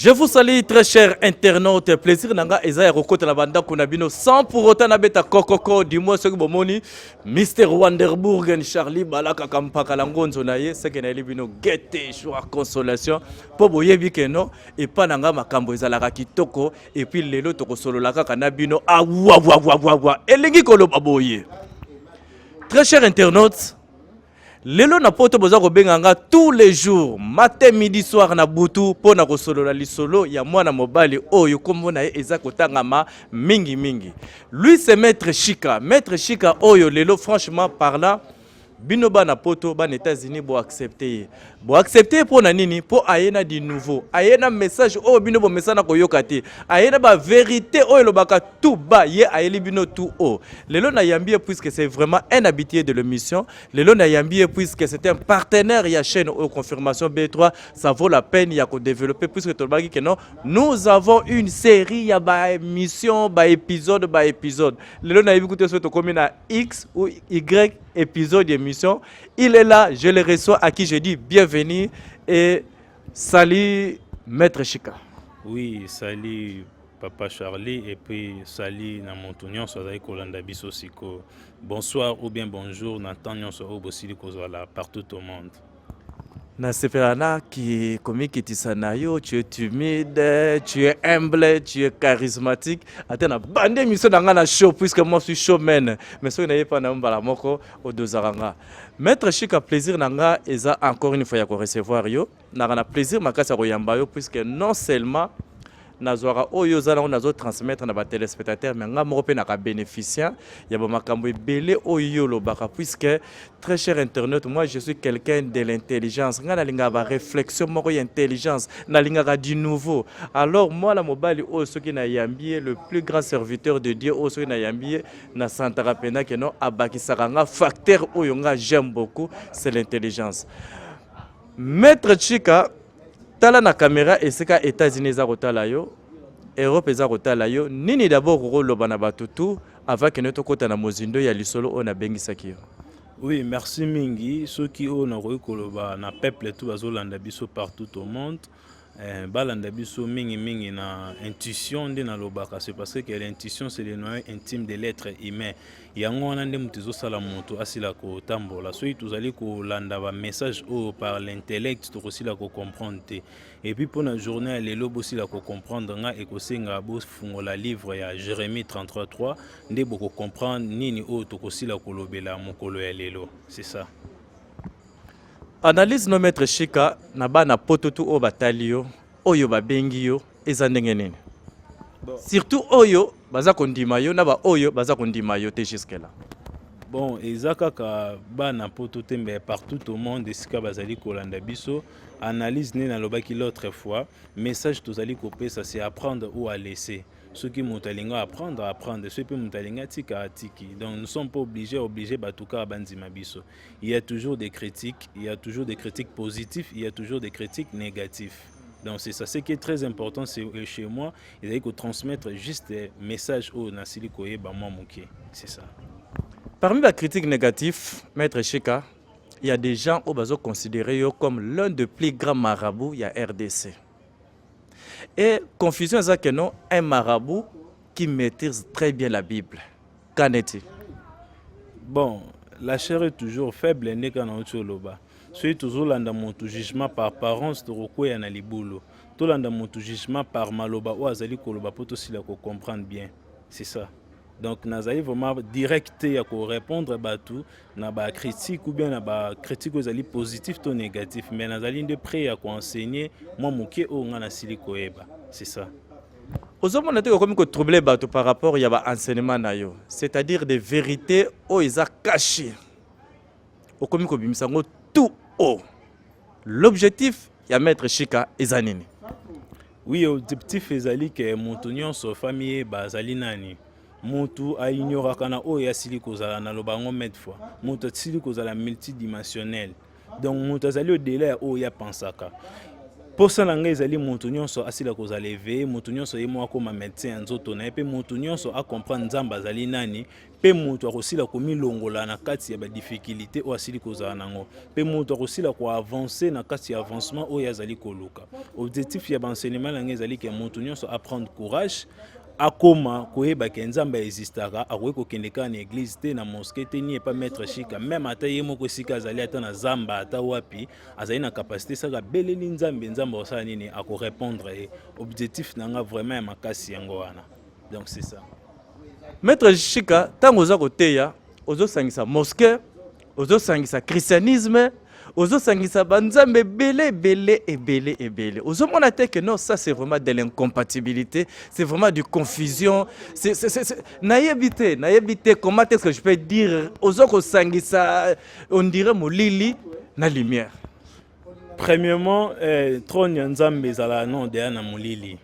Je vous salue très chers internautes, plaisir nanga eza ya kokota na banda kuna bino sans pour autant na beta kokoko du moins ce que bomoni Mr Wanderburgen Charlie Balaka kampaka la ngonzo na ye ce que na bino gete joie consolation po boyebi ke no et pa nanga makambo ezalaka kitoko et puis lelo tokosolola kaka na bino wa elingi koloba boye. Très chers internautes, lelo na poto boza ko benganga tous les jours matin midi soir na butu pona ko solola lisolo ya mwana mobali oyo kombo na ye eza kotangama mingi. Lui c'est Maître Chika oyo lelo franchement parlant bino ba na poto ba na États-Unis bo accepter pour na nini po ayena di nouveau ayena message o bino bo message na koyoka te ayena ba vérité oyo lobaka tout ba ye ayeli bino tout o lelo na yambie puisque c'est vraiment un habitué de l'émission lelo na yambie puisque c'est un partenaire ya chaîne au confirmation B3 ça vaut la peine ya ko développer puisque tolbaki que non nous avons une série ya ba émission ba épisode lelo na yebikuté so to komi na X ou Y épisode d'émission. Il est là, je le reçois, à qui je dis bienvenue et salut Maître Chika. Oui, salut Papa Charlie et puis salut na Montunion Sozai Kolanda Biso Siko. Bonsoir ou bien bonjour Nathaniel Soro Bosili Kozala partout au monde. Na seperana qui comique tisanayo, tu es timide, tu es humble, tu es charismatique. Attends, na bande mission dans la show puisque moi je suis showman. Mais ce n'est pas na mbala moko au dozaranga. Maître Chika plaisir nanga eza encore une fois ya ko recevoir yo. Na plaisir makasa ko yamba yo puisque non seulement nazwara oyo zala on nazo transmettre na ba téléspectateurs mais nga moko pe na ka bénéficiant ya ba makambo ebele oyo lobaka puisque très cher internaute moi je suis quelqu'un de l'intelligence nga na linga ba réflexion moko ya intelligence na linga ka du nouveau alors moi la mobali o soki na yambie le plus grand serviteur de Dieu o soki na yambie na santara pena que non abakisaka nga facteur oyo nga j'aime beaucoup c'est l'intelligence. Maître Chika tala na caméra esika États-Unis za kotala yo Europe za kotala yo nini d'abord roloba na batutu avant que notre kota na mozindo ya lisolo on a bengisaki yo. Oui, merci mingi ceux qui ont na koloba na peuple tout bazolanda biso partout au monde. Balanda biso mingi na intuition de na lobaka c'est parce que l'intuition c'est le noyau intime de l'être humain. Yango wana nde mutuzo sala moto asila ko tambola so ituzali ko landa ba message au par l'intellect to kosila ko comprendre te. Et puis pour la journée lelo bosila ko comprendre nga e ko senga bo fungola livre ya Jérémie 33:3 nde boko comprendre nini o to kosila ko lobela mokolo ya lelo. C'est ça. Analyse no Maître Chika na bana pototu o batalio oyo babengi yo eza ndenge nini. Surtout oyo baza kondima yo na ba oyo baza kondima yo te jusque là. Bon, ezaka ka bana pototu mbe partout au monde esika bazali kolanda biso analyse ne na lobaki l'autre fois message tozali kopesa c'est apprendre ou à laisser. Ceux qui montalinga apprendre, ceux qui montalinga tika tiki. Donc nous ne sommes pas obligés batuka bandima biso. Il y a toujours des critiques, positives, il y a toujours des critiques négatives. Donc c'est ça, ce qui est très important c'est chez moi, il faut transmettre juste des messages au nasili koye ba moi moké. C'est ça. Parmi les critiques négatives, Maître Chika, il y a des gens au bazo considéré comme l'un des plus grands marabouts il y a RDC. Et confusion c'est que non, un marabout qui maîtrise très bien la Bible. Qu'en est-il? Bon, la chair est toujours faible, n'est qu'en autre. Soit toujours l'anda mon jugement par apparence de recours na libulu. Tout l'anda mon jugement par maloba ou azali koloba pour tout cela qu'on comprenne bien. C'est ça. Donc nazali vraiment direct ya ko répondre batu na ba critique ou bien na ba critique aux ali positif ou négatif mais nazali de prêt à ko enseigner moi moké o ngana siliko eba. C'est ça. Ozomona te comme ko troubler batu par rapport ya ba enseignement na yo, c'est-à-dire des vérités o isa cachées. O comme ko bimisango tout haut. L'objectif ya Maître Chika ezanini. Oui, objectif ezali que Montunion so famille bazali nani. Motu a ignoré kana o ya siliko zala na lobango met fois. Motu siliko zala multidimensionnel. Donc motu azali au délai o ya pensaka. Pour ça, les alliés montunions sont assis là cause à lever, montunions sont moi comme médecin en zotona, et puis montunions sont à comprendre zamba zali nani, puis montoir aussi la commis longola na kati ya ba difficulté ou asili cause à nango, puis montoir aussi la quoi avancer na kati ya avancement ou ya zali koluka. Objectif ya enseignement les alliés que montunions sont apprendre courage. Akoma koyeba ke nzambe existaka akoki kokendeka na église te na mosquée te ni pas maître chika même ata ye moko esika azali ata na zamba ata wapi azali na capacité saka beleli nzambe osala nini ako répondre ye objectif nanga vraiment ya makasi yango wana donc c'est ça. Maître Chika tango za koteya ozo sangisa mosquée ozo sangisa christianisme ozo sangisa banzambe belé. Ozo mona te que non, ça c'est vraiment de l'incompatibilité, c'est vraiment du confusion, c'est naïebité, comment est-ce que je peux dire ozo ko sangisa on dirait molili na lumière. Premièrement, trône ya nzambe zala non de na molili.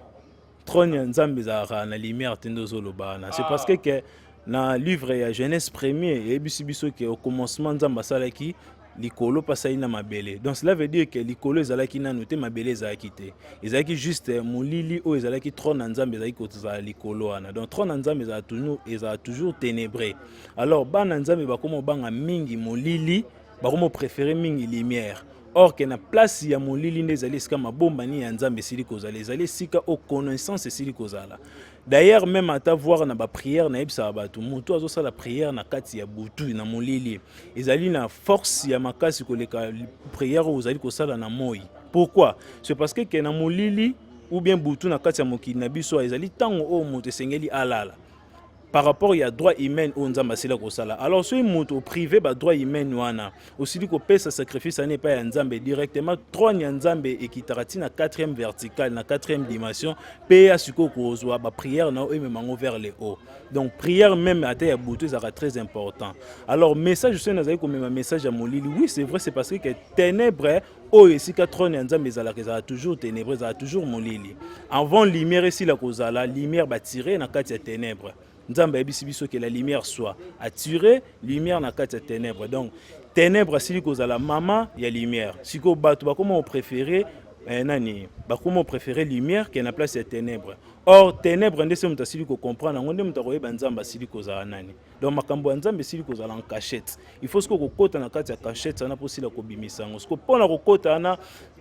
Trône ya nzambe zala na lumière tendo zolobana. C'est parce que na livre ya Genèse premier et biso que au commencement nzamba salaki likolo pasai na mabele. Donc cela veut dire que likolo ezalaki na noté mabele ezalaki te. Ezalaki juste molili o ezalaki trône nzambe ezalaki koza likolo wana. Donc trône nzambe ezala toujours ténébré. Alors ba nzambe ba komo banga mingi molili, ba komo préférer mingi lumière. Or que na place ya molili ndezali sika mabomba ni ya nzambe sili kozala ezali sika au connaissance sili kozala. D'ailleurs même à voir na ba prière na ebisa batu mutu azosa la prière na kati ya butu na molili ezali na force ya makasi koleka prière ozali kosala na moi. Pourquoi? C'est parce que na molili ou bien butu na kati ya mokili na biso ezali tango o mutu esengeli alala. Par rapport à droit humain au nzamba sila kosala. Alors ce moto privé ba droit humain wana aussi dit ko pesa sacrifice n'est pas nzambe directement trône ya nzambe ekitarati na 4e verticale na 4e dimension pe asiko kozwa ba prière na e memango vers le haut. Donc prière même à ya butu ça très important. Alors message je nazali ko même message à molili. Oui, c'est vrai, c'est parce que ténèbres o esika trône ya nzambe ezala toujours ténèbres, ezala toujours molili. Avant lumière ici la kozala, lumière ba tirer na kati ya ténèbres. Nzamba ebisi biso que la lumière soit attirée, lumière na kati ya ténèbres. Donc ténèbres sili kozala mama ya lumière. Siko bato ba comment préférer nani ba comment préférer lumière que na place ya ténèbres. Or ténèbres ndese muta sili ko comprendre ngonde muta koyeba nzamba sili kozala nani. Donc makambo ya nzambe sili kozala en cachette. Il faut siko kokota na kati ya cachette sana po sila ko bimisa ngo. Siko pona kokota na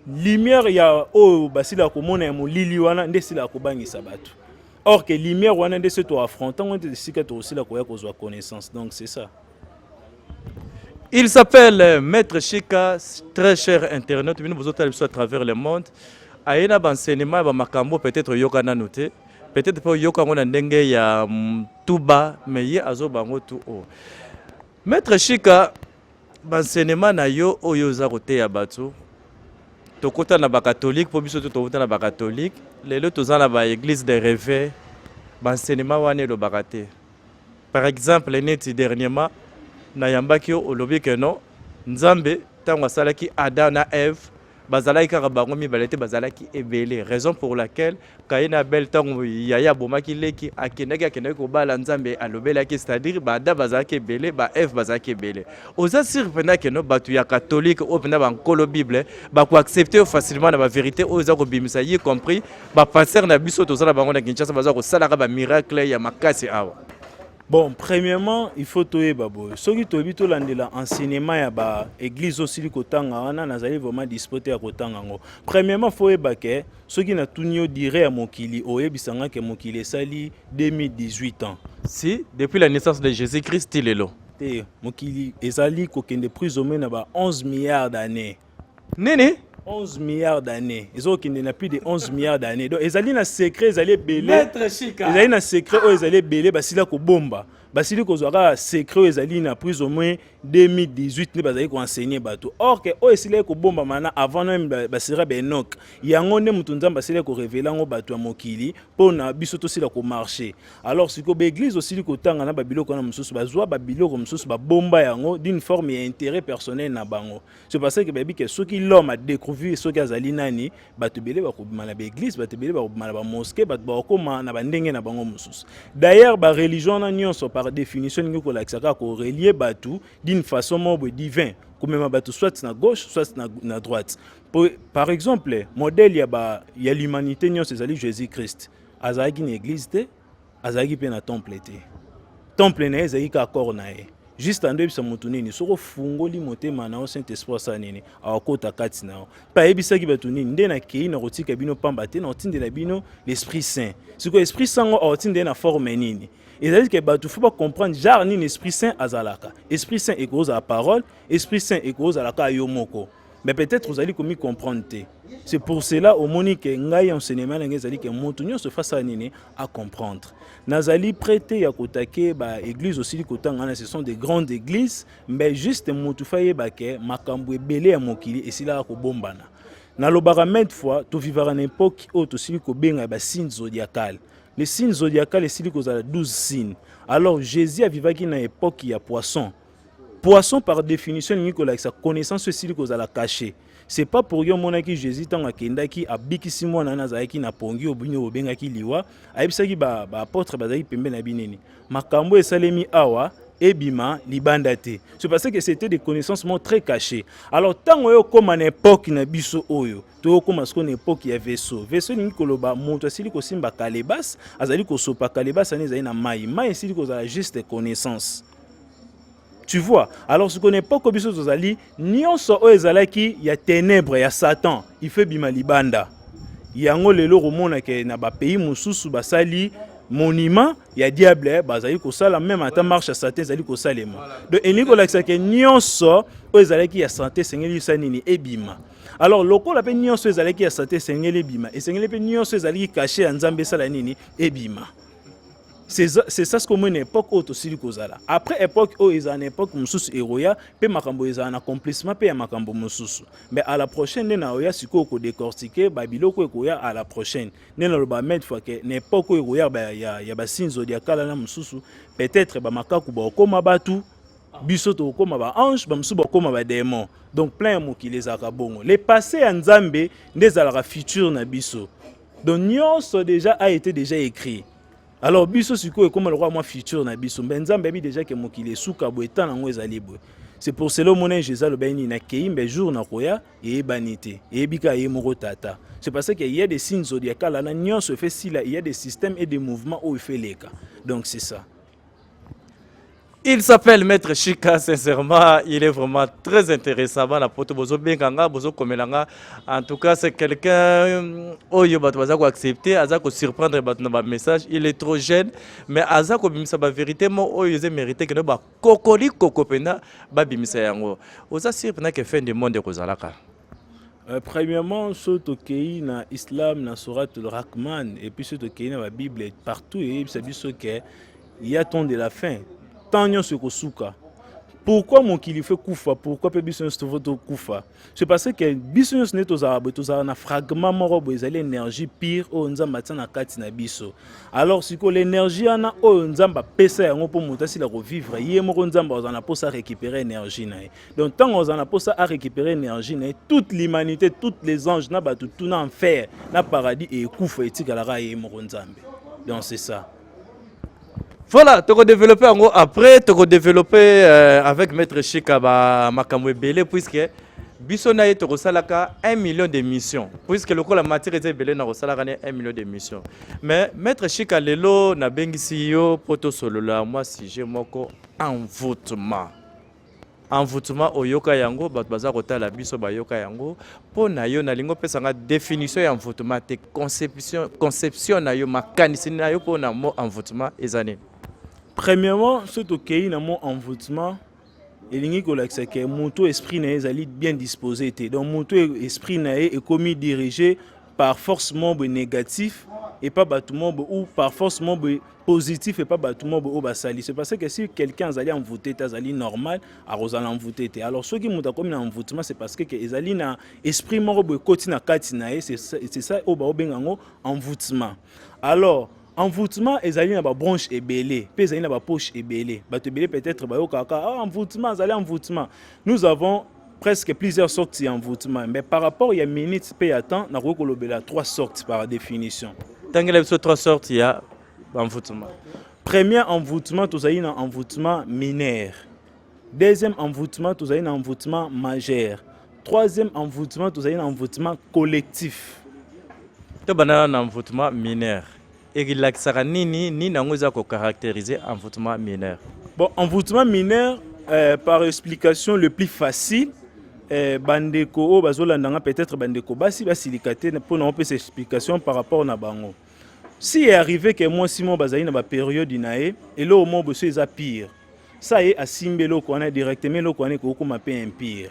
lumière ya o basila ko mona ya molili wana ndese la ko bangisa bato. Or que lumière wana de ce to affrontant on te sika to aussi la koya kozwa connaissance. Donc c'est ça. Il s'appelle Maître Chika, très cher internaute, vous êtes à travers le monde. Aina bansenement ba makambo peut-être yokana noté, peut-être pas yokana ndenge ya tuba mais ye azo bango tout o. Maître Chika bansenement na yo oyo za kote ya batu. Tokota na ba catholique po biso tokota na ba catholique, lelo toza na ba église de réveil, bansenement wane lo bakate. Par exemple, net dernièrement na yambaki olobi que non, Nzambe tango salaki Adam na Eve bazalaki kaka bango mibalete bazalaki ebele, raison pour laquelle Kaina Abel tango yaya bomaki leki akendaki kobala Nzambe alobelaki, c'est-à-dire bada bazalaki ebele, ba Eve bazalaki ebele. Oza surprenant que no batu ya catholique o pena ba nkolo Bible ba ko accepter facilement na ba vérité oza ko bimisa, y compris ba pasteur na biso tozala bango na Kinshasa baza ko salaka ba miracle ya makasi awa. Bon, premièrement, il faut toyer babo. Ceux qui toyent tout l'andela enseignement ya ba église aussi li kotanga wana nazali vraiment dispoté à kotanga ngo. Premièrement, faut ebake ceux qui na tunyo dire à mokili oyebisanga ke mokili sali 2018 ans. Si depuis la naissance de Jésus-Christ il est là. Te mokili ezali kokende plus ou moins na ba 11 milliards d'années. Nene 11 milliards d'années. Ils ont plus de 11 milliards d'années. Donc, ils allaient dans secret, ils allaient belé. Maître Chika. Ils allaient dans secret, ils allaient belé, basila ko bomba. Basili ko zara secret, ils allaient na plus ou moins 2018, ils allaient ko enseigner bateau. Or que eux ils allaient ko bomba mana avant même basira benok. Yango ne mutunzamba basila ko révéler ngo bateau mokili pour na biso to sila ko marcher. Alors si ko église aussi ko tanga na babilo ko na mususu bazwa babilo ko mususu ba bomba yango d'une forme et intérêt personnel na bango. C'est parce que baby que ceux qui l'homme a découvert ceux qui azali nani bato belé ba ko bima na église bato belé ba ko bima na ba mosquée bato ba ko ma na ba ndenge na bango mususu. D'ailleurs ba religion na nyonso par définition ngo ko laksaka ko relier bato d'une façon membre divin komema bato soit na gauche soit na droite. Par exemple modèle ya l'humanité nyonso ezali Jésus Christ azalaki na église te, azalaki pe na temple te. Temple na ye ezalaki ka corps na ye. Juste en début motu nini soko fungoli motema na o Saint-Esprit sa nini akota kati na o pa yebisaki bato nini nde na kei na kotika bino pamba te na otindela bino l'Esprit Saint. Siko Esprit Saint o otindela na forme nini. C'est-à-dire que bato faut pas comprendre genre nini Esprit Saint azalaka. Esprit Saint est cause à la parole, Esprit Saint est cause à la ka yomoko. Mais peut-être vous allez comme comprendre. C'est pour cela au moni que ngai enseignement ngezali que montunyo se fasse à comprendre. Nazali prêté ya kotake ba église aussi kotanga ce sont des grandes églises mais juste mutu faye ba ke makambo ebele ya mokili esila ko bombana. Na lobara maintes fois to vivara na époque où to sili ko benga ba signes zodiacal. Les signes zodiacal esili ko za 12 signes. Alors Jésus a vivaki na époque ya poisson. Poisson par définition Nicolas sa connaissance aussi que la caché. C'est pas pour yo monaki Jésus tant akendaki abikisi mwana nazaki na pongi obinyo obengaki liwa ayebisaki ba apôtre bazaki pembe na bineni. Makambo esalemi awa ebima libanda te. C'est parce que c'était des connaissances très cachées. Alors tant oyo comme en époque na biso oyo to comme ce qu'on époque ya vaisseau. Vaisseau ni koloba monto asili ko simba kalebas azali ko sopa kalebas ani na mai. Mai asili ko za juste connaissance. Tu vois, alors ce qu'on n'est pas comme ça, nyonso o ezalaki ya ténèbres ya Satan, il fait bima libanda. Yango lelo romona ke na ba pays mususu basali monument ya diable bazali ko sala même ata marche à Satan zali ko salema. Donc eniko la ke nyonso o ezalaki ya santé sengeli sanini ebima. Alors loko la pe nyonso ezalaki ya santé sengeli ebima et sengeli pe nyonso ezalaki caché en Nzambe sala nini ebima. C'est ça ce qu'on une époque où aussi kozala. Après époque où ils ont une époque mususu eroya, pe makambo ils ont un accomplissement pe makambo mususu. Mais à la prochaine na oya siko ko décortiquer babiloko ekoya à la prochaine. Nena lo ba mettre fois que n'époque où eroya ya ba signes zodiacal na mususu, peut-être ba makaku ba koma batu, biso to koma ba ange, ba musu ba koma ba démon. Donc plein mo qui les akabongo. Les passés en Nzambe ndezala futur na biso. Donc nyonso déjà a été déjà écrit. Alors biso siko comme le roi moi futur na biso benzambe bi déjà que mokile suka bo etan nango ezali bo. C'est pour cela mon Jésus le beni na keimbe jour na koya et banité et bika ye moko tata. C'est parce qu'il y a des signes zodiacal là nyon se fait si là il y a des systèmes et des mouvements où il fait les cas. Donc c'est ça. Il s'appelle Maître Chika, sincèrement, il est vraiment très intéressant. En tout cas, c'est quelqu'un qui a accepté, qui surprendre notre message. Il est trop jeune, mais Azako bimisa ba vérité mo il mérité que ba kokoli kokopena ba bimisa yango. Oza surprendre que fin du monde kozalaka. Premièrement, ce qui na islam na surat al-Rahman et puis ce qui na la Bible partout et c'est dit que il y a temps de la fin. Pourquoi mon qu'il fait koufa? Pourquoi pe biso nstovoto koufa? C'est parce que biso n'est aux arabes, aux arabes na fragment morobo ezali énergie pire o nzamba tsana kati na biso. Alors si ko l'énergie ana o nzamba pesa yango po mutasi la revivre, yé moko nzamba ozana po sa récupérer énergie na. Donc tant ozana po sa récupérer énergie na, toute l'humanité, tous les anges na batu tout na enfer, na paradis et koufa etika la yé moko nzambe. Donc c'est ça. Voilà, tu as développé après, tu as développé avec Maître Chika Makamwe Belé, puisque Bissonaï tu as 1 million d'émissions. Puisque le coup la matière est belé, na 1 million d'émissions. Mais Maître Chika Lelo, na bengisi yo, poto solo la, moi si j'ai moko envoûtement. Envoûtement au yoka yango, baza kota la biso ba yoka yango. Po na yo na lingo pesa nga définition ya envoûtement, te conception na yo, makanisi na yo po na mo envoûtement ezane. Premièrement, ce qui est dans mon envoûtement, il y a que mon esprit est bien disposé. Donc mon esprit est commis dirigé par force membre négatif et pas bâtiment ou par force membre positif et pas bâtiment au basali. C'est parce que si quelqu'un est envoûté, est normal, à Rosanna envoûté. Alors ceux qui m'ont commis envoûtement, c'est parce que les ali na esprit membre côté na katina, c'est ça au baobengango envoûtement. Alors envoûtement ezali na ba bronche ebelé, pe ezali na ba poche ebelé. Ba tebelé peut-être ba yo kaka envoûtement, ezali envoûtement. Nous avons presque plusieurs sortes d'envoûtement, mais par rapport il y a minutes pe ya temps na kolobela 3 sortes par définition. Tangela biso 3 sortes ya envoûtement. Premier envoûtement tozali na envoûtement minaire. Deuxième envoûtement, tu as un envoûtement majeur. Troisième envoûtement, tu as un envoûtement collectif. To bana na envoûtement mineur. Ekilakisaka nini nini yango eza kocaractériser envoûtement mineur. Bon, envoûtement mineur, par explication le plus facile, bandeko bazolandanga peut-être bandeko basi basilikate pour na opesa explication par rapport na bango. Si est arrivé que moi Simon bazali na ba période inae et là au moins bosso eza pire. Ça est asimbe lo ko na directement lo ko na ko ko mape empire.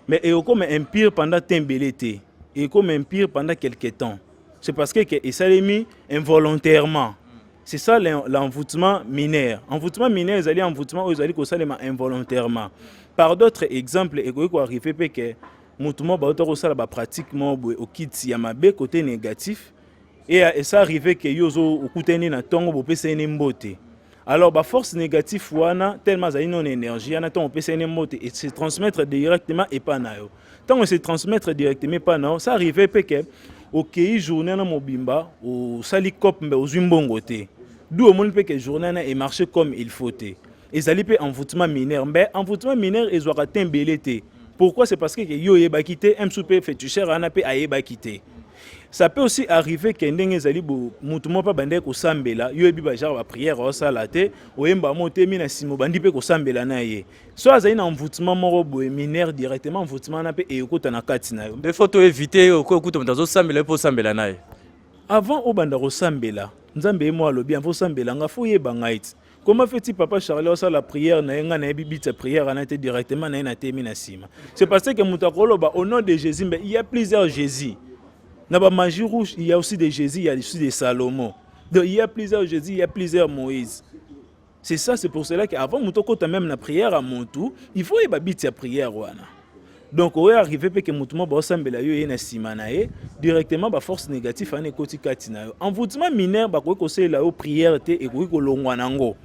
Mais et comme empire pendant tembelete et comme empire pendant quelque temps. C'est parce que ça l'est mis involontairement. C'est ça l'envoûtement mineur. Envoûtement mineur, ils allaient envoûtement où ils allaient involontairement. Par d'autres exemples, et quoi arriver que mutumo ba auto ça ba pratiquement au kit ya mabe côté négatif et ça arrivait que yozo okuteni na tongo bo pesa ni mbote. Alors ba force négative wana tellement za non énergie ana ton pesa ni mbote et se transmettre directement et pas na yo. Tant on se transmettre directement pas na ça arrivait que OK journée na mobimba au sali cop mbe au zimbongo te. D'où au monde que journée na et marché comme il faut te. Et ça lipe envoûtement mineur. Mais envoûtement mineur ils ont atteint belete. Pourquoi? C'est parce que yo yeba quitté un souper féticheur ana pe ayeba quitté. Ça peut aussi arriver que ndenge zali bo mutumo pa bande ko sambela yo ebi ba genre ba prière o sala te oyemba motemi na simo bandi pe ko sambela na ye. So azali na envoûtement moko boye mineur directement envoûtement na pe e okota na kati na yo. Il faut éviter ko okuta mutazo sambela po sambela na ye. Avant o banda ko sambela nzambe mo alobi avant sambela nga fo yeba ngait. Comment fait-il papa Charles ça la prière na nga na bibita prière na te directement na temi na sima. C'est parce que mutakolo ba au nom de Jésus mais il y a plusieurs Jésus. Dans la magie rouge, il y a aussi des Jésus, il y a aussi des Salomon. Donc il y a plusieurs Jésus, il y a plusieurs Moïse. C'est ça, c'est pour cela qu'avant, tu même la prière à mon tour, il faut y avoir la prière. Donc, on est arrivé que mutumo ba osambela yo na simanae directement ba force négative ane koti katina yo. Envoûtement mineur ba ko se la prière te et ko longwa nango.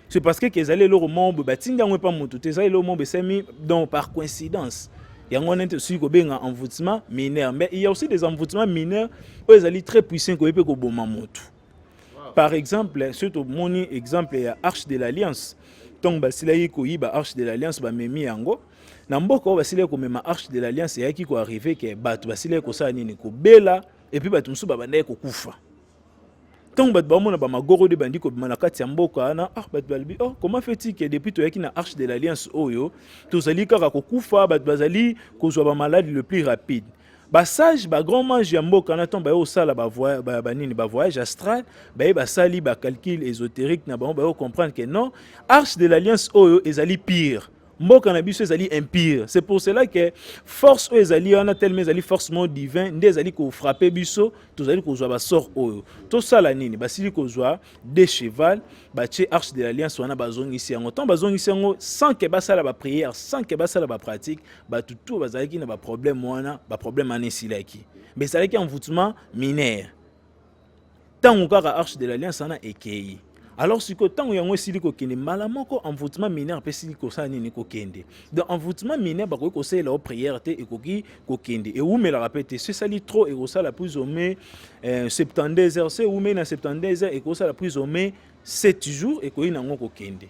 C'est parce que qu'ils allaient le membre ba tinga ngwe pa mutu te ça le membre semi donc par coïncidence. Il y a un envoûtement mineur. Mais il y a aussi des envoûtements mineurs où ils sont très puissants. Par exemple, surtout mon exemple, il y a l'Arche de l'Alliance. Donc, il y a l'Arche de l'Alliance, il y a l'Arche de l'Alliance, il y a qui arrivé que Bela et puis il kufa. Tant que bamona ba magoro de bandi ko manakati ya mboka na balbi oh comment fait-il que depuis to yaki na arche de l'alliance oyo tozali kaka kokufa bazali kozwa ba malade le plus rapide ba sage ba grand mange ya mboka na ton ba yo sala ba voyage astral ba sali ba calcul ésotérique na ba comprendre que non arche de l'alliance oyo ezali pire. Mboka na biso ezali impire. C'est pour cela que force ezali on a tellement ezali forcément divin ndé ezali ko frapper biso tozali ko zwa ba sort oyo. To sala nini basili ko zwa des cheval ba che arche de l'alliance wana bazongisi yango. Tant bazongisi yango sans que ba sala ba prière, sans que ba sala ba pratique, ba tout bazali ki na ba problème wana, ba problème anesilaki. Mais ça ki envoûtement mineur. Tant on kaka arche de l'alliance wana ekei. Alors si tant où yango esili ko kende malamoko envoûtement mineur pe sili ko sa nini ko kende. Donc envoûtement mineur ba ko se la prière te ekoki ko kende et ou me la répéter c'est sali trop et ça la plus ou moins 72 heures c'est ou mais na 72 heures et ko ça la plus ou moins 7 jours et ko ina ngoko kende.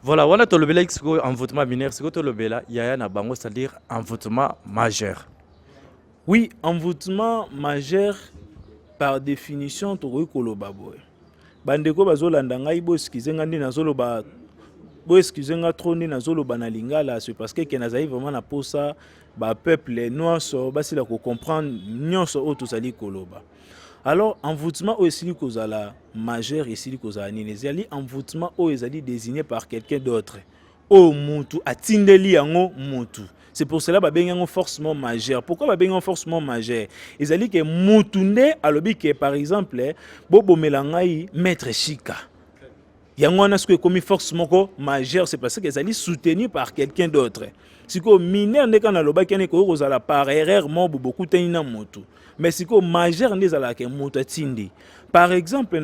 Voilà, on a tout le bela envoûtement mineur, c'est que le bela yaya na bango c'est-à-dire envoûtement majeur. Oui, envoûtement majeur par définition to ko lo baboy. Bandeko bazolanda ngai bo excuse nga ndi nazoloba bo excuse nga trop ndi nazoloba na lingala c'est parce que nazali vraiment na posa ba peuple nyonso basila ko comprendre nyonso o tozali koloba. Alors envoûtement o esili kozala majeur esili kozala nini ezali envoûtement o ezali désigné par quelqu'un d'autre o mutu atindeli yango mutu. C'est pour cela que nous avons forcément majeur. Pourquoi nous avons forcément majeur? Ils ont dit que Moutoune alobi que par exemple Bobo Melangai maître Chika. Il y a un aspect comme forcément majeur, c'est parce qu'ils ont soutenu par quelqu'un d'autre. Si que mineur n'est qu'un aloba qui n'est qu'au par erreur beaucoup de motu. Mais si que majeur n'est qu'à la motatindi. Par exemple,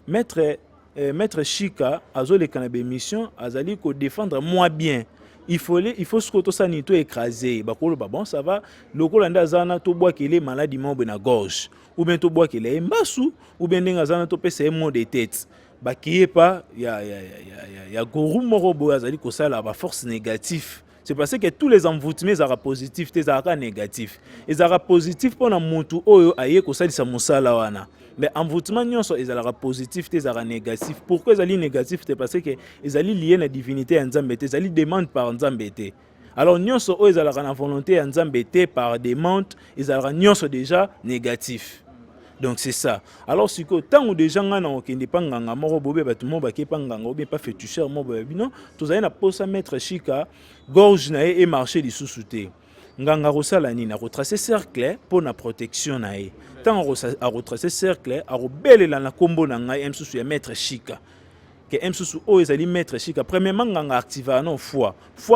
maître Chika a zolé canabé mission azali ko défendre moi bien. Il faut ce que ça n'est pas écrasé. Bon, ça va. Le Colanda Zana, to bois qu'il est malade, il na gorge. Ou bien to bois qu'il est mbassou. Ou bien n'engazana to pèse un mot de tête. bakiye pa ya gourou moko boye azali kosala ba force négative. C'est parce que tous les envoûtements ezalaka positif te ezalaka négatif. Ezalaka positif mpona mutu oyo aye kosalisa mosala wana. Mais envoûtement nyonso ezalaka positif te ezalaka négatif. Pourquoi ezali négatif te? Parce que ezali lié na divinité ya Nzambe te, ezali demande par Nzambe te. Alors nyonso oyo ezalaka na volonté ya Nzambe te par demande ezalaka nyonso déjà négatif. Donc c'est ça. Alors si que tant ou déjà ngana okende pa nganga moko bobe batu mo ba ke pa nganga ou bien pas féticheur mo ba bino tozali na posa mettre chika gorge na e marcher li sous-souté. Nganga rosala ni na retracer cercle pour na protection na e. Tant a retracer cercle a robelela na kombo na ngai emsusu ya mettre chika. Que emsusu o ezali mettre chika premièrement nganga activa non foi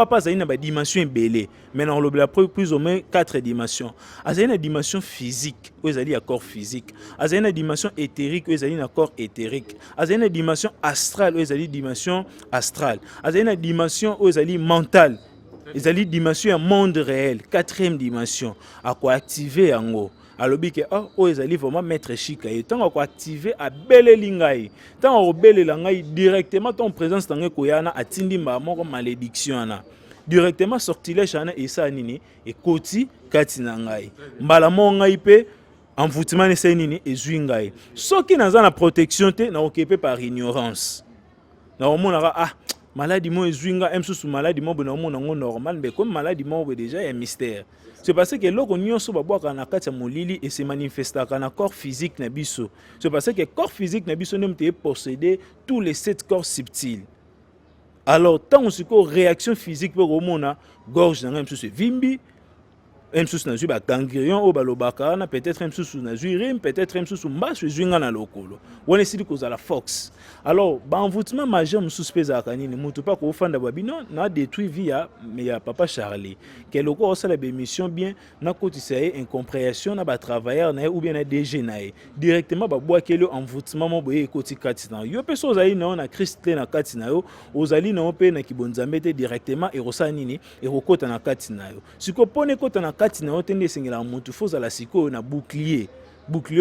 pas zali na ba dimension belé mais on l'obla plus ou moins 4 dimensions azali na dimension physique o ezali ya corps physique azali na dimension éthérique o ezali na corps éthérique azali na dimension astrale o ezali dimension astrale azali na dimension o ezali mentale ezali dimension ya monde réel 4e dimension a ko activer yango alobi ke o ezali vraiment mettre chika et tant ko activer a beleli ngai tant ko belela ngai directement ton présence tango koyana atindi mba moko malédiction na directement sortilège na esa nini e koti kati na ngai mbala mo ngai pe envoûtement ne se nini ezwi ngai soki naza na protection te na occupé par ignorance na omonaka maladie mo ezwinga emsusu maladie mo bona mo nango normal mais comme maladie mo déjà un mystère. C'est parce que loko nyonso babwaka na kati ya molili et se manifestaka na corps physique na biso. C'est parce que corps physique na biso nemte posséder tous les 7 corps subtils. Alors tant on réaction physique pour omona gorge na emsusu vimbi emsusu na zwi ba ganglion o balobaka na peut-être emsusu na zwi rime peut-être emsusu mbasu zwinga na lokolo wone sili kozala fox. Alors ba envoûtement majeur msusu peza kanini mutu pa ko fanda babino na détruit via mais ya papa Charlie que loko osala be mission bien na kotisa incompréhension na ba travailleur na ou bien na DG na directement ba boakelo envoûtement mo boye koti kati na yo peso ozali na Christ na kati na yo ozali na pe na kibonzambe te directement et rosa nini et rokota na kati na yo siko pone kota na kati na yo tende singela mutu foza la siko na bouclier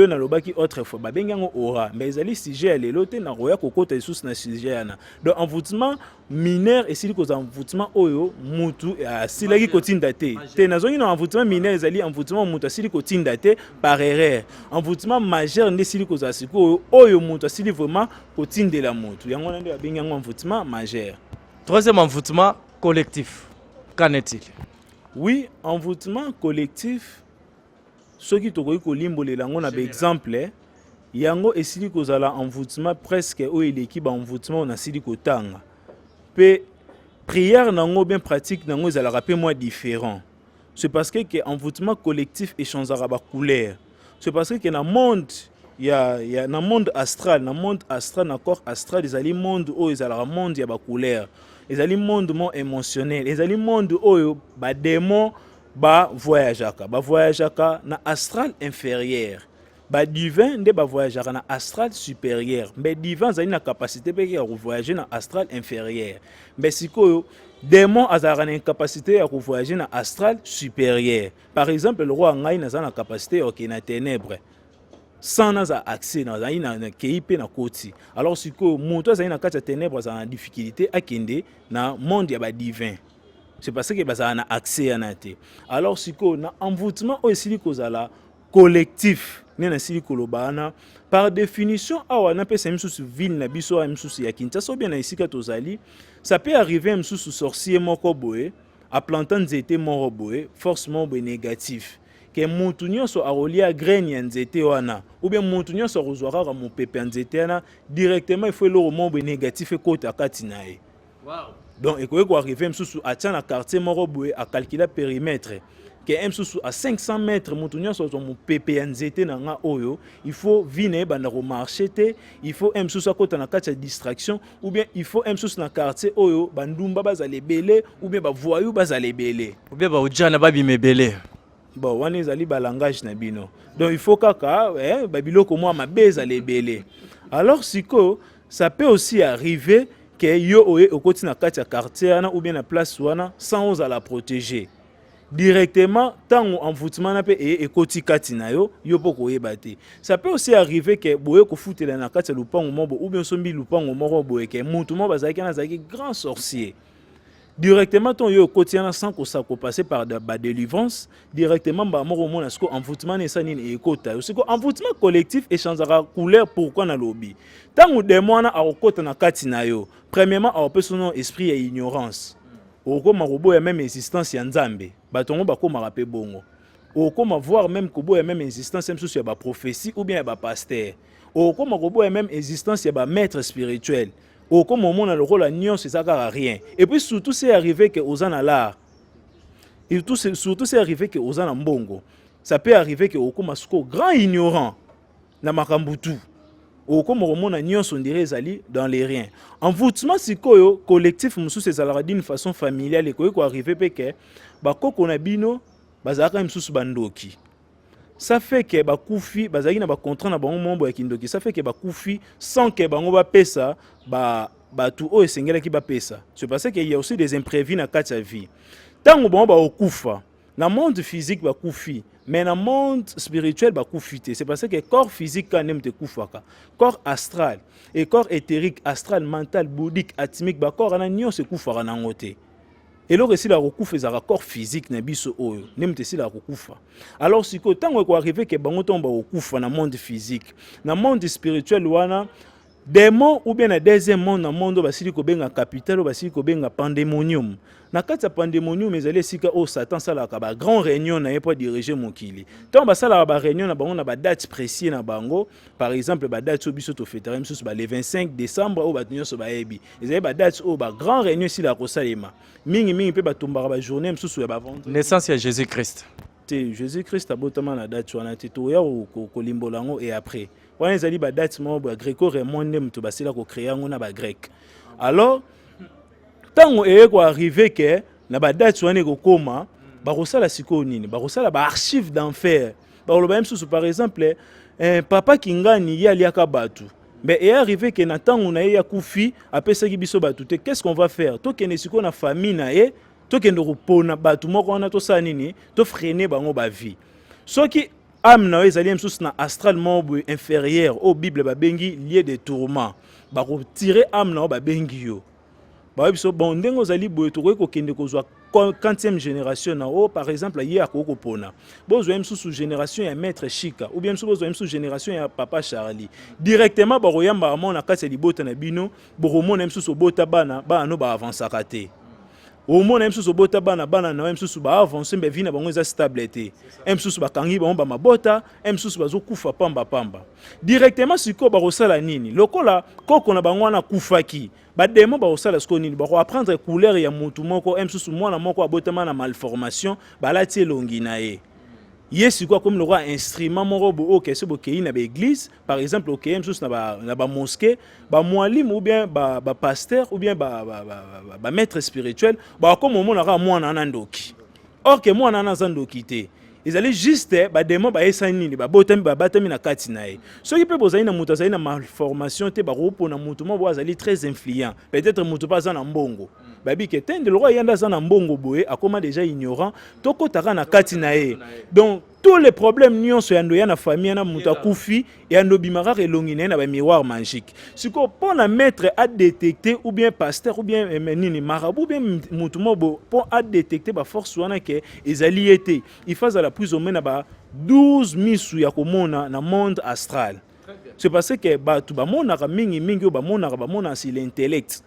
na lobaki autrefois babengango aura mais ezali sujet ya lelo te na roya kokota sous na sujet yana donc envoûtement mineur et sili ko envoûtement oyo mutu asilaki kotinda te nazongi na envoûtement mineur ezali envoûtement mutu asili kotinda te par erreur envoûtement majeur nde sili ko za siko oyo mutu asili vraiment kotindela mutu yango nde babengango envoûtement majeur. Troisième envoûtement collectif, qu'en est-il? Oui, envoûtement collectif ceux qui tokoki kolimbolela ngo na ba exemple yango esili kozala envoûtement presque o eleki ba envoûtement na sili kotanga pe prière nango bien pratique nango ezalaka pe moi différent. C'est parce que envoûtement collectif échangeara ba couleur. C'est parce que na monde ya na monde astral na corps astral ezali monde o ezalaka monde ya ba couleur ezali monde mo émotionnel ezali monde oyo ba démon ba voyageaka na astral inférieur ba divin nde ba voyageaka na astral supérieur mais divin zali na capacité pe ya voyager na astral inférieur mais sikoyo démon azalaka na incapacité ya voyager na astral supérieur. Par exemple le roi ngai na na capacité ya na ténèbres sans naza accès na zali na KIP na koti alors sikoyo moto azali na kati ya ténèbres za na difficulté akende na monde ya ba divin. C'est parce que ça a accès à naté. Alors si ko na envoûtement o esili kozala collectif ne na sili kolobana par définition awa na pesa msusu ville na biso a msusu ya Kinshasa bien na isika tozali ça peut arriver msusu sorcier moko boye a plantant nzete moko boye forcément boye négatif que mutu nyonso arolia graine ya nzete wana ou bien mutu nyonso rozwaka mo pepe nzete wana directement il faut le mot négatif e kota kati na e. Wow. Donc, il faut arriver à un quartier à calculer le périmètre. Que à 500 mètres, il faut venir à marché, il faut à distraction, ou bien il faut à quartier oyo, bandumba bazale belé, ou bien voyou bazale belé. Ou bien ujana babi me belé. Bon, on est allé langage na bino. Donc il faut que babilo comme moi ma bezale belé. Alors siko, ça peut aussi arriver que yo oye okoti na kati ya quartier ana ou bien na place wana sans à la protéger. directement tant envoûtement na pe e koti kati na yo yo poko yeba te. Ça peut aussi arriver que boye ko futela na kati lupango mobo ou bien sombi lupango moko boye ke mutu mo bazaki na zaki grand sorcier. Directement ton yo kotiana sans que ça ko passer par de ba délivrance directement ba moko mona sko envoûtement ne ça nini ekota aussi ko envoûtement collectif échangera couleur pourquoi na lobby tant démon na akota na kati na yo premièrement a peu son esprit et ignorance okoma koboya même existence ya nzambe batongo bakoma rapé bongo okoma voir même koboya même existence même sous ya ba prophétie ou bien ya ba pasteur okoma koboya même existence ya ba maître spirituel. Au comme au monde le rôle à Nyon c'est ça car rien et puis surtout c'est arrivé que aux en là et tout surtout c'est arrivé que aux en mbongo ça peut arriver que au comme asko grand ignorant na makambutu au comme au monde Nyon sont dirait zali dans les riens envoûtement sikoyo collectif musu c'est ça d'une façon familiale et ko arriver pe que ba koko na bino bazaka musu bandoki. Ça fait que bakufi bazaki na ba contrat na bango mombo ya kindoki ça fait que bakufi sans que bango ba pesa ba tout o esengela ki ba pesa c'est parce que il y a aussi des imprévus na kati ya vie tango bango ba okufa na monde physique bakufi mais na monde spirituel bakufi te c'est parce que corps physique quand même te kufaka corps astral et corps éthérique astral mental bouddhique atmique ba corps na nyo se kufaka na ngote. Et là aussi la recouffe est un corps physique na biso oyo nem te si la recouffe alors si ko tango ko arriver que bango tomba okufa na monde physique na monde spirituel wana démon ou bien na deuxième monde na monde basili ko benga capital ou basili ko benga pandemonium na kati ya pandemonium ezali sika o Satan sala ka ba grand réunion na yepo diriger mokili tant ba sala ba réunion na bango na ba date précis na bango par exemple ba date so biso to fêter même so ba le 25 décembre o ba tunyo so ba ebi ezali ba date o ba grand réunion si la kosalema mingi pe ba tombara ba journée même so ya ba vendre naissance ya Jésus Christ te Jésus Christ abotama na date wana te to ya ko limbolango et après wana ezali ba date mo ba gréco-romain ndem to basila ko créer ngo na ba grec alors tango eko arrivé que na ba date wana ko koma ba kosala siko nini ba kosala ba archive d'enfer ba lo ba même sous par exemple papa Kingani ya liaka batu mais est arrivé que na tango na ya kufi apesaki biso batu te qu'est-ce qu'on va faire to kene siko na famille na ye to kende repona batu moko wana to sa nini to freiner bango ba vie soki âme na ezali msusu na astral mobo inférieur au Bible ba bengi lieu de tourment ba ko tirer âme na ba bengi yo ba biso bon ndengo zali boye to ko kende ko zwa 40e génération na o par exemple hier ko pona bozo msusu génération ya maître Chika ou bien msusu génération ya papa Charlie directement ba royamba mona kati libota na bino bo mona msusu bota bana no ba avancer te au monde même sous bota bana na même sous ba avancer mais vina bango za stabilité même sous ba kangi ba mabota même sous ba zo kufa pamba directement siko ba rosala nini lokola koko na bango na kufaki ba demo ba rosala sko nini ba ko apprendre couleur ya mutu moko même sous mwana moko abotama na malformation ba lati elongi na ye Yes, quoi comme le roi instrument mon robot au que c'est bokéi na église par exemple au KM sous na ba mosquée ba mualim ou bien ba pasteur ou bien ba maître spirituel ba comme mon na mwana nandoki or que mwana na zandoki te ils allaient juste ba démon ba esanini ba batami na kati na ye ceux qui peut bozali na mutu azali na malformation te ba ropo na mutu mo azali très influent peut-être mutu pas na mbongo babi que tende le roi yanda za na mbongo boye akoma déjà ignorant toko taka na kati na ye donc tous les problèmes nyonso ya ndo ya na famille na mutu akufi ya ndo bimara elongi na ba miroir magique siko pour na maître à détecter ou bien pasteur ou bien nini marabout ou bien mutu mo pour à détecter ba force wana ke ezali été il faisait la plus ou moins ba 12 misu ya komona na monde astral c'est parce que ba tu ba mona ka mingi ba mona si l'intellect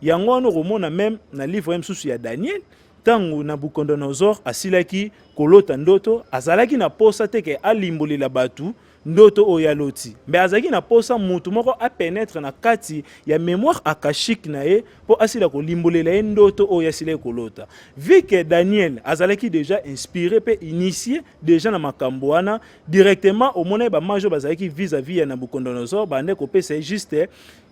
yango wana komona même na livre msusu ya Daniel tango Nabucodonosor asilaki kolota ndoto azalaki na posa teke alimbolela batu ndoto oyaloti mais azalaki na posa mutu moko a pénétrer na kati ya mémoire akashique na ye po asila kolimbolela ye ndoto oyasile kolota vu que Daniel azalaki déjà inspiré pe initié déjà na makambo wana directement au mona ba majo bazalaki vis-à-vis ya Nabucodonosor bande ko pesa juste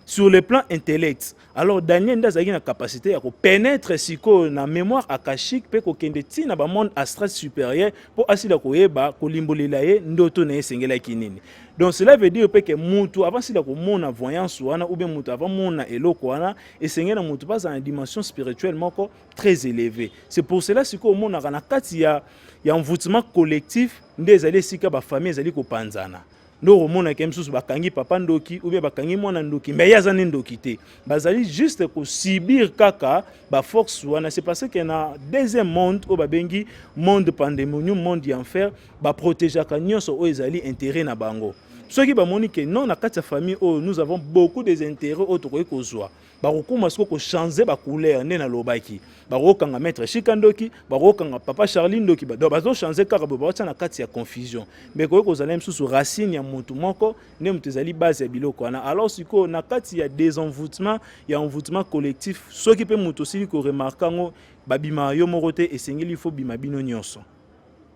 sur le plan intellect. Alors Daniel Ndazagi na capacité à pénétrer siko na mémoire akashique pe ko kende ti na ba monde astral supérieur pour asila ko yeba ko limbolela ye ndoto na esengela kinini. Donc cela veut dire que mutu avant sila ko mona voyance wana ou bien mutu avant mona eloko wana esengela mutu pas en dimension spirituelle moko très élevée. C'est pour cela siko mona na kati ya envoûtement collectif ndezali sika ba famille ezali ko panzana. Ndo mona kemsusu bakangi papa ndoki ou bien bakangi mwana ndoki mais yazane ndoki te bazali juste ko subir kaka ba force wana. C'est parce que na deuxième monde o babengi monde pandémonium monde d'enfer ba protéger ka nyonso o ezali intérêt na bango. Ceux qui bamoni que non na kati famille oh nous avons beaucoup des intérêts autour ko zwa ba kokuma sko ko changer ba couleur ne na lobaki ba kokanga maître Chikandoki ba kokanga papa Charlie Ndoki ba do bazo changer kaka ba na kati ya confusion mais ko kozala msusu racine ya mutu moko ne mutezali base ya biloko wana. Alors siko na kati ya désenvoûtement ya envoûtement collectif ceux qui peut mutu sili ko remarkango babima yo moko te esengeli faut bima bino nyonso.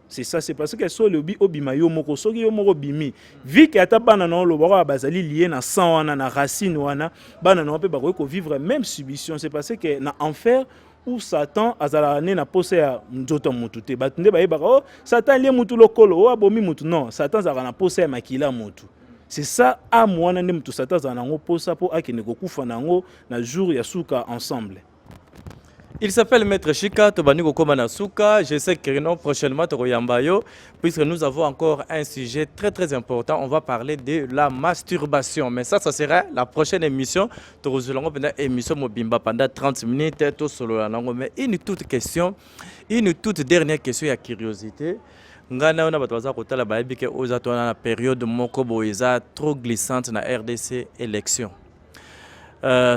C'est ça, c'est parce que so le bi obima yo moko soki yo moko bimi vu que ata bana na lo bako bazali lié na sang wana na racine wana bana na pe ba ko vivre même submission. C'est parce que na enfer où Satan azala ne na pose ya nzoto mutu te batunde ba yeba oh Satan lié mutu lokolo o abomi mutu non Satan zala na pose ya makila mutu. C'est ça à moi na mutu Satan zala ngo posa po akene ko kufa nango na jour ya suka ensemble. Il s'appelle Maître Chika, Tobaniko Komanasuka. Je sais que non, prochainement, Toroyambayo, puisque nous avons encore un sujet très très important. On va parler de la masturbation. Mais ça sera la prochaine émission. Torozulongo pendant émission Mobimba pendant 30 minutes. Tout solo mais une toute question, une toute dernière question, il y a curiosité. Ngana on a batwaza kotala baebi ke ozatona na période moko boeza trop glissante na RDC élection.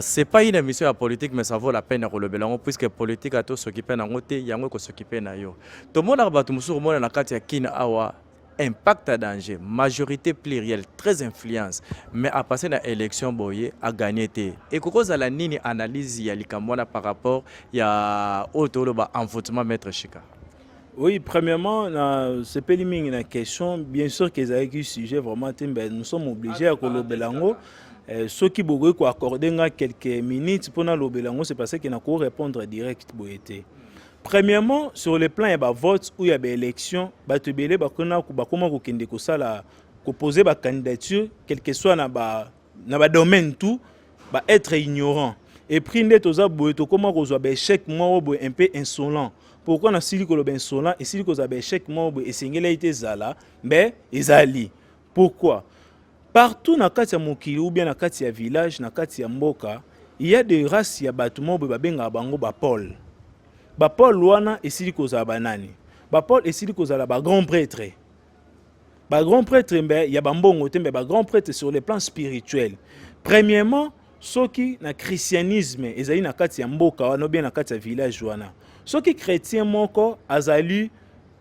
C'est pas une émission à politique, mais ça vaut la peine de le puisque politique a tout s'occuper d'un côté, il y a un qui s'occuper d'un autre. Tout le monde a battu sur moi dans la Kina Awa, impact à danger, majorité plurielle, très influence, mais à passer dans l'élection boye a gagné. Et cause à la nini analyse il y a likamwana par rapport il y a auto envoûtement Maître Chika. Oui, premièrement, c'est pas une question. Bien sûr qu'ils ont un sujet vraiment, nous sommes obligés à Kolobelango. Ceux qui ont accordé quelques minutes pour nous c'est parce qu'ils n'ont répondre direct. Premièrement, sur le plan, il y a vote ou il y a élection, il y a poser ma candidature, quel que soit dans domaine tout, être ignorant. Et puis, il y a échec un peu insolent. Pourquoi on a dit que c'est insolent et si on a échec et singularité zala, mais ezali. Pourquoi? Partout dans le mokili ou bien dans le village, dans le mboka, il y a des races ya batumo be babenga bango ba Paul. Ba Paul wana esili koza banani. Ba Paul esili koza la ba grand prêtre. Ba grand prêtre il y a bambongo te ba grand prêtre sur le plan spirituel. Premièrement, ceux qui na christianisme ezali na kati ya mboka wana bien na kati ya village wana. Ceux qui chrétiens moko azali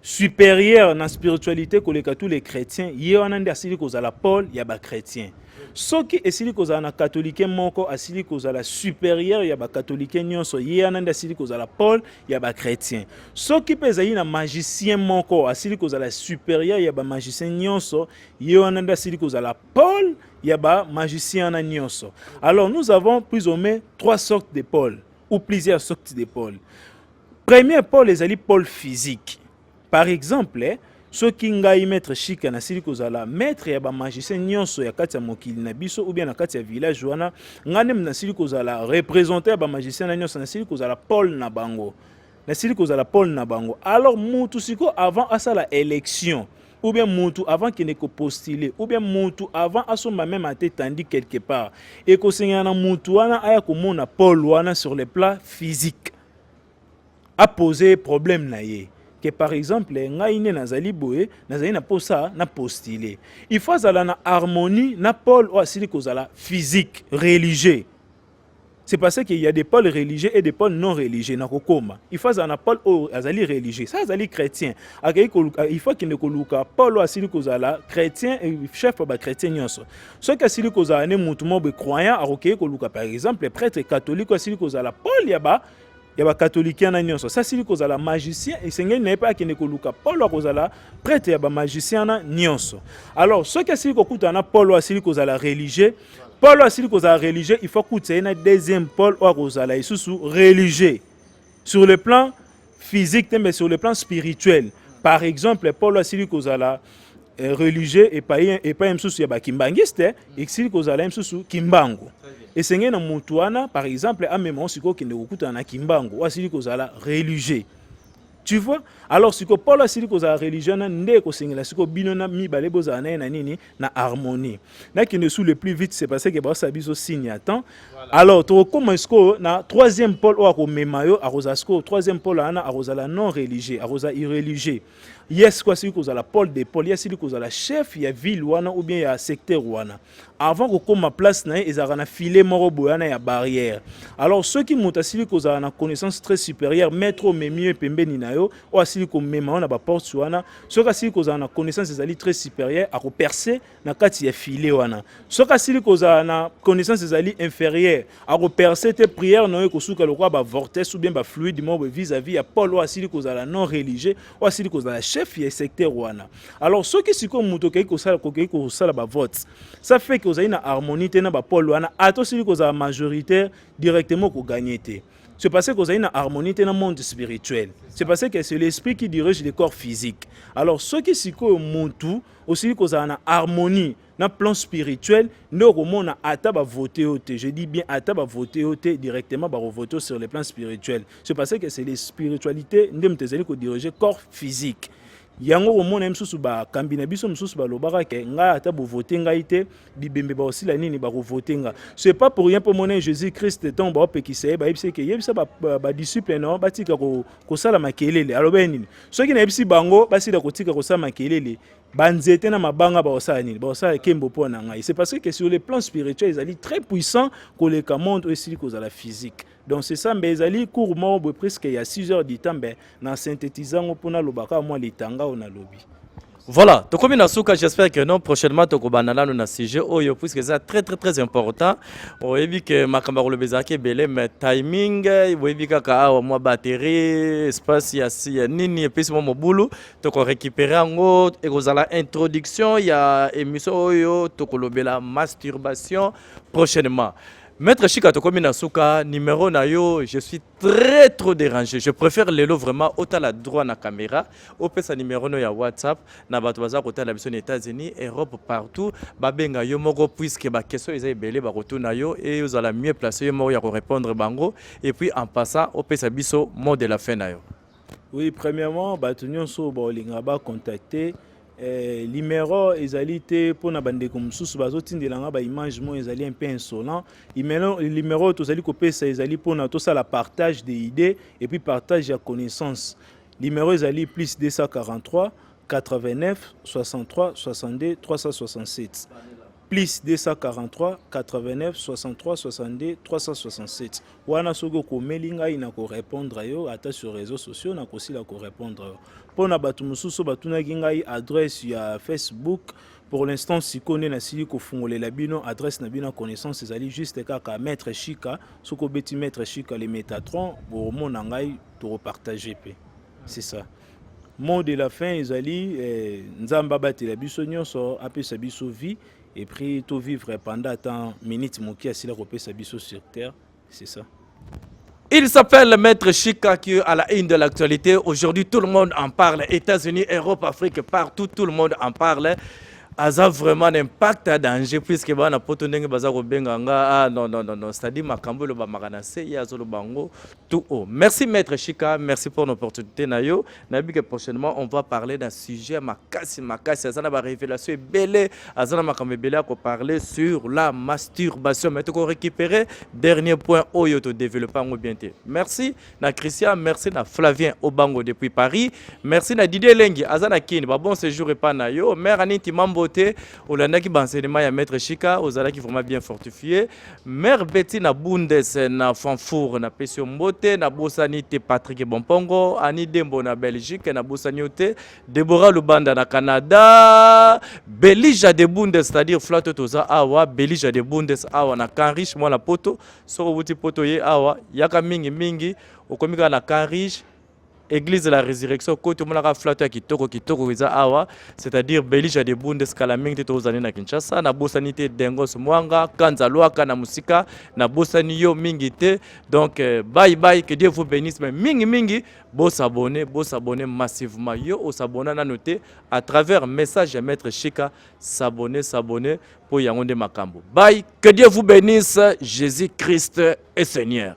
supérieur dans la spiritualité que tous les chrétiens, il y a un asili kozala Paul, il y a ba chrétien. Ceux qui asili kozala catholique moko asili kozala supérieur, il y a ba catholique nyonso, il y a un asili kozala Paul, il y a ba chrétien. Ceux qui pezali na magicien moko asili kozala supérieur, il y a ba magicien nyonso, il y a un asili kozala Paul, il y a ba magicien nyonso. Alors nous avons plus ou moins trois sortes de Paul ou plusieurs sortes de Paul. Premier Paul les ali Paul physique. Par exemple, ceux qui ngai maître Chika na sili kozala maître ya ba magicien nyonso ya kati ya mokili na biso ou bien na kati ya village wana nganem na sili kozala représenter ba magicien na nyonso na sili kozala Paul na bango. Na sili kozala Paul na bango. Alors mutu siko avant à la élection ou bien mutu avant qu'il ne ko postuler ou bien mutu avant asomba même à tandi quelque part et ko sengana mutu wana aya ko mona Paul wana sur le plan physique a posé problème na ye. Que par exemple, ngaine nazali boye, nazali na posa na postulé. Il faut zala na harmonie na Paul ou asili kozala physique, religieux. C'est parce qu'il y a des pôles religieux et des pôles non religieux na kokoma. Il faut zala na Paul ou azali religieux, ça azali chrétien. Il faut qu'il ne koluka Paul ou asili kozala chrétien et chef ba chrétien nyonso. Ceux qui asili kozala ne mutu mo be croyant a koluka par exemple prêtre catholique ou asili kozala Paul yaba il y a des catholiques qui sont ça c'est que la magicien et c'est n'est pas qui ne koluka Paul wa kozala prêtre ya ba magicien na nyonso. Alors ce que c'est que kutana Paul wa sili kozala religieux Paul asili kozala religieux, il faut que na deuxième Paul ou kozala isusu religieux sur le plan physique mais sur le plan spirituel. Par exemple, Paul asili kozala religieux et pas msusu ya bakimbangiste exili kozala msusu kimbango. Esenge na mutu wana par exemple amema siko kende kokuta na kimbango asili kozala religieux. Tu vois? Alors, si Paul a dit que la religion n'est pas si bino na mi balé bozana na nini na harmonie. Na qui ne sous le plus vite c'est parce que ba sabiso signe attend. Alors, to comment est-ce que na troisième Paul ou ko memayo a rosasko troisième Paul ana a rosala non religieux, a rosa irreligieux. Yes quoi c'est que la Paul de Paul yes c'est que la chef ya ville wana ou bien ya secteur wana. Avant que comme place na ezara na filet moro boyana ya barrière. Alors ceux qui montent asili que na connaissance très supérieure maître mais mieux pembeni na yo ou asili ko mema na ba porte wana ceux qui asili que na connaissance ezali très supérieure a ko percer na kati ya filet wana. Ceux qui asili que na connaissance ezali inférieure a ko percer tes prières na yo ko suka lokwa ba vortex ou bien ba fluide mo vis-à-vis ya Paul ou asili que la non religieux ou asili que la chef ya secteur wana. Alors ceux qui siko muto kei ko sala ba vote ça fait que vous avez une harmonie na ba Paul wana atosili que la majoritaire directement ko gagner té. C'est parce que vous avez une harmonie dans le monde spirituel. C'est parce que c'est l'esprit qui dirige le corps physique. Alors ceux qui siko mutu aussi que vous avez une harmonie dans le plan spirituel, nous avons ataba voter je dis bien ataba voter directement par voter sur le plan spirituel. C'est parce que c'est les spiritualités qui dirige le corps physique. Yango omona msusu ba kambina biso msusu ba lobaka ke nga ata bo voter nga ite bibembe ba aussi la nini ba voter nga. C'est pas pour rien pour mona Jésus Christ ton ba pekise ba yebise ke yebisa ba disciple no ba tika ko sala makelele aloba nini. Soki na yebisi bango ba sida ko tika ko sala makelele banzete na mabanga ba osala nini ba osala kembo po na ngai. C'est parce que sur le plan spirituel ils sont très puissants que le monde aussi que la physique. Donc c'est ça, mais ils court mort presque il y a 6 heures du temps, dans synthétisant pour na lobaka moi les tanga on a lobby. Voilà, donc comme Nasuka, j'espère que non prochainement to kobanala na sujet oyo puisque c'est très important. On a vu que makamaro le bezaki belé mais timing, on a vu kaka moi batterie, espace ya nini et puis mon boulot to ko récupérer ngo et kozala introduction ya émission oyo to kolobela masturbation prochainement. Maître Chika Tokomi Nasuka, numéro na yo, je suis très trop dérangé. Je préfère le lot vraiment autant la droite na caméra, au pesa numéro no ya WhatsApp, na batuaza côté la mission des États-Unis, Europe partout, babenga yo moko puisque ba question ils belé ba retourna yo et vous allez mieux placer yo moko ya répondre bango et puis en passant au pesa biso mot de la fin na yo. Oui, premièrement, batunyon so ba linga ba contacter numéro ezalité pour na bande comme sous bazotindelanga ba image mo ezali un peu insolent numéro tozali kopesa ezali pour na to ça la partage des idées et puis partage ya connaissance numéro ezali plus 243 89 63 62 367 plus 243 89 63 62 367 wana soko komelinga ina ko répondre yo ata sur réseaux sociaux na ko sila ko répondre pour na batu mususu batuna ngai adresse ya Facebook pour l'instant si connaît na sili ko fungolela bino adresse na bino connaissance ezali juste kaka maître Chika soko beti maître Chika le Métatron pour mon ngai to repartager pe c'est ça. Mot de la fin ezali nzamba batela biso nyonso apesa biso vie et puis tout vivre pendant tant minutes moki asila kopesa biso sur terre, c'est ça. Il s'appelle Maître Chika qui est à la une de l'actualité. Aujourd'hui, tout le monde en parle. États-Unis, Europe, Afrique, partout, tout le monde en parle. Aza vraiment un impact à danger puisque bana poto ndenge baza ko benganga non c'est-à-dire makambo lo ba makanase ya zolo bango tout haut. Merci Maître Chika, merci pour l'opportunité nayo. Nabi que prochainement on va parler d'un sujet makasi azana ba révélation et belé azana makambo belé ko parler sur la masturbation mais to ko récupérer dernier point oyo to développer ngo bien té. Merci na Christian, merci na Flavien Obango depuis Paris. Merci na Didier Lengi azana kini ba bon séjour et pas nayo. Mère Aniti Mambo Olanda qui enseignement ya Maître Chika ozala qui vraiment bien fortifié Mère Betty na Bundes na Fanfour na Pesio Mbote na Bosanité Patrick Bompongo Ani Dembo na Belgique na Bosaniote Deborah Lubanda na Canada Belija de Bundes c'est-à-dire Flato toza awa Belija de Bundes awa na Canrich moi la poto soko wuti poto ye awa yaka mingi okomika na Canrich Église de la Résurrection, côté mon flato kitoko kitoko iza awa, c'est-à-dire Belija de Bundeskala mingi to zani na Kinshasa, na bosani te Dengos Mwanga, Kanzaloaka na musika, na bosani yo mingi te. Donc bye bye, que Dieu vous bénisse, mais mingi mingi, beau s'abonner massivement. Yo au s'abonner na noter à travers message à Maître Chika, s'abonner pour Yangonde Makambo. Bye, que Dieu vous bénisse, Jésus-Christ est Seigneur.